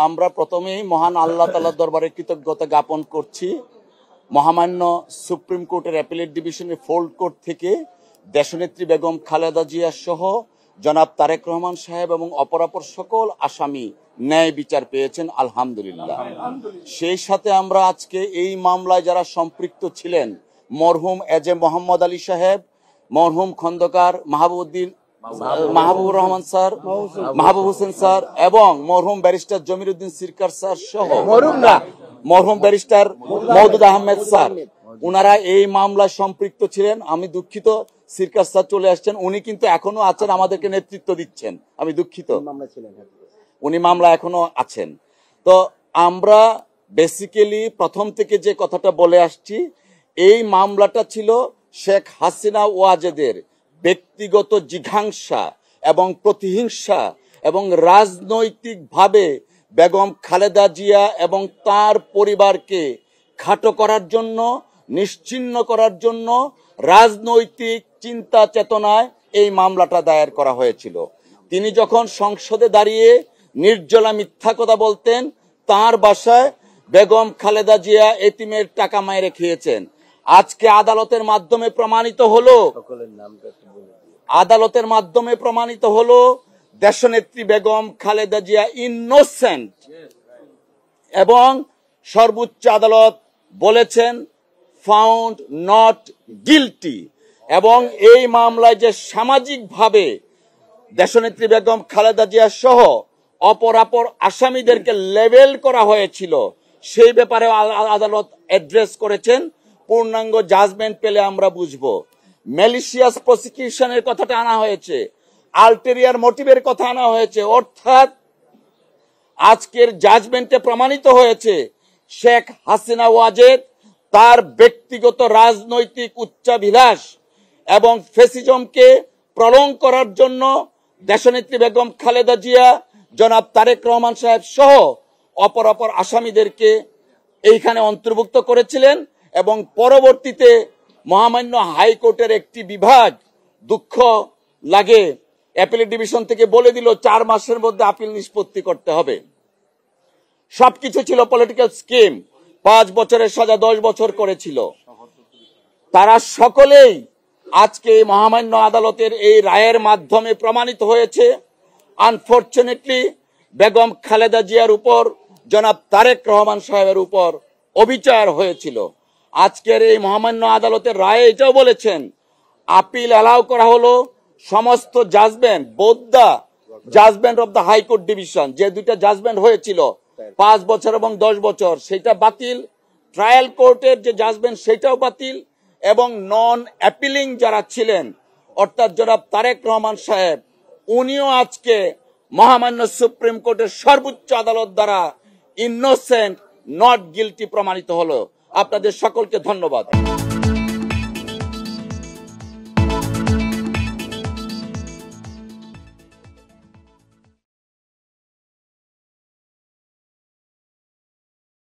আমরা প্রথমেই মহান আল্লাহ তাআলার দরবারে কৃতজ্ঞতা জ্ঞাপন করছি। মহামান্য সুপ্রিম কোর্টের অ্যাপিলেট ডিভিশনের ফোল্ড কোর্ট থেকে দেশনেত্রী বেগম খালেদা জিয়া সহ জনাব তারেক রহমান সাহেব এবং অপরাপর সকল আসামি ন্যায় বিচার পেয়েছেন, আলহামদুলিল্লাহ। সেই সাথে আমরা আজকে এই মামলায় যারা সম্পৃক্ত ছিলেন, মরহুম এজে মোহাম্মদ আলী সাহেব, মরহুম খন্দকার মাহবুবুর রহমান স্যার, মাহবুব হোসেন স্যার এবং মরহুম ব্যারিস্টার জমিরুদ্দিন সিরকার স্যার সহ মরহুম ব্যারিস্টার মওদুদ আহমেদ স্যার, উনারা এই মামলায় সম্পৃক্ত ছিলেন। আমি দুঃখিত, সিরকার স্যার চলে আসছেন, উনি কিন্তু এখনো আছেন, আমাদেরকে নেতৃত্ব দিচ্ছেন। আমি দুঃখিত, উনি মামলা এখনো আছেন। তো আমরা বেসিক্যালি প্রথম থেকে যে কথাটা বলে আসছি, এই মামলাটা ছিল শেখ হাসিনা ওয়াজেদের ব্যক্তিগত জিঘাংসা এবং প্রতিহিংসা এবং রাজনৈতিকভাবে বেগম খালেদা জিয়া এবং তার পরিবারকে খাটো করার জন্য, নিশ্চিহ্ন করার জন্য রাজনৈতিক চিন্তা চেতনায় এই মামলাটা দায়ের করা হয়েছিল। তিনি যখন সংসদে দাঁড়িয়ে নির্জলা মিথ্যা কথা বলতেন, তার বাসায় বেগম খালেদা জিয়া এতিমের টাকা মাইরে খেয়েছেন। আজকে আদালতের মাধ্যমে প্রমাণিত হলো দেশনেত্রী বেগম খালেদা জিয়া ইনোসেন্ট এবং সর্বোচ্চ আদালত বলেছেন ফাউন্ড নট গিলটি। এবং এই মামলায় যে সামাজিকভাবে দেশনেত্রী বেগম খালেদা জিয়া সহ অপরাপর আসামিদেরকে লেবেল করা হয়েছিল, সেই ব্যাপারে আদালত অ্যাড্রেস করেছেন। পূর্ণাঙ্গ জাজমেন্ট পেলে আমরা বুঝবো। ম্যালিশিয়াস প্রসিকিউশনের কথাটা আনা হয়েছে, আলটেরিয়ার মোটিভের কথা আনা হয়েছে। অর্থাৎ আজকের জাজমেন্টে প্রমাণিত হয়েছে শেখ হাসিনা ওয়াজেদ তার ব্যক্তিগত রাজনৈতিক উচ্চাভিলাষ এবং ফ্যাসিজমকে প্রলং করার জন্য দেশনেত্রী বেগম খালেদা জিয়া, জনাব তারেক রহমান সাহেব সহ অপরাপর আসামিদেরকে এইখানে অন্তর্ভুক্ত করেছিলেন। এবং পরবর্তীতে মহামান্য হাইকোর্টের একটি বিভাগ, দুঃখ লাগে, অ্যাপিলেট ডিভিশন থেকে বলে দিল 4 মাসের মধ্যে আপিল নিষ্পত্তি করতে হবে। সবকিছু ছিল পলিটিক্যাল স্কিম। 5 বছরের সাজা 10 বছর করেছিল। তারা সকলেই আজকে মহামান্য আদালতের এই রায়ের মাধ্যমে প্রমাণিত হয়েছে আনফরচুনেটলি বেগম খালেদা জিয়ার উপর, জনাব তারেক রহমান সাহেবের উপর অবিচার হয়েছিল। আজকের এই মহামান্য আদালতের রায়ে এটাও বলেছেন আপিল অ্যালাউ করা হলো। সমস্ত judgment, both the judgment of the high court division, যে দুইটা জাজমেন্ট হয়েছিল 5 বছর এবং 10 বছর, সেটা বাতিল। ট্রায়াল কোর্টের যে জাজমেন্ট সেটাও বাতিল। এবং নন অ্যাপিলিং যারা ছিলেন, অর্থাৎ জনাব তারেক রহমান সাহেব, উনিও আজকে মহামান্য সুপ্রিম কোর্টের সর্বোচ্চ আদালত দ্বারা ইনোসেন্ট নট গিলটি প্রমাণিত হলো। আপনাদের সকলকে ধন্যবাদ।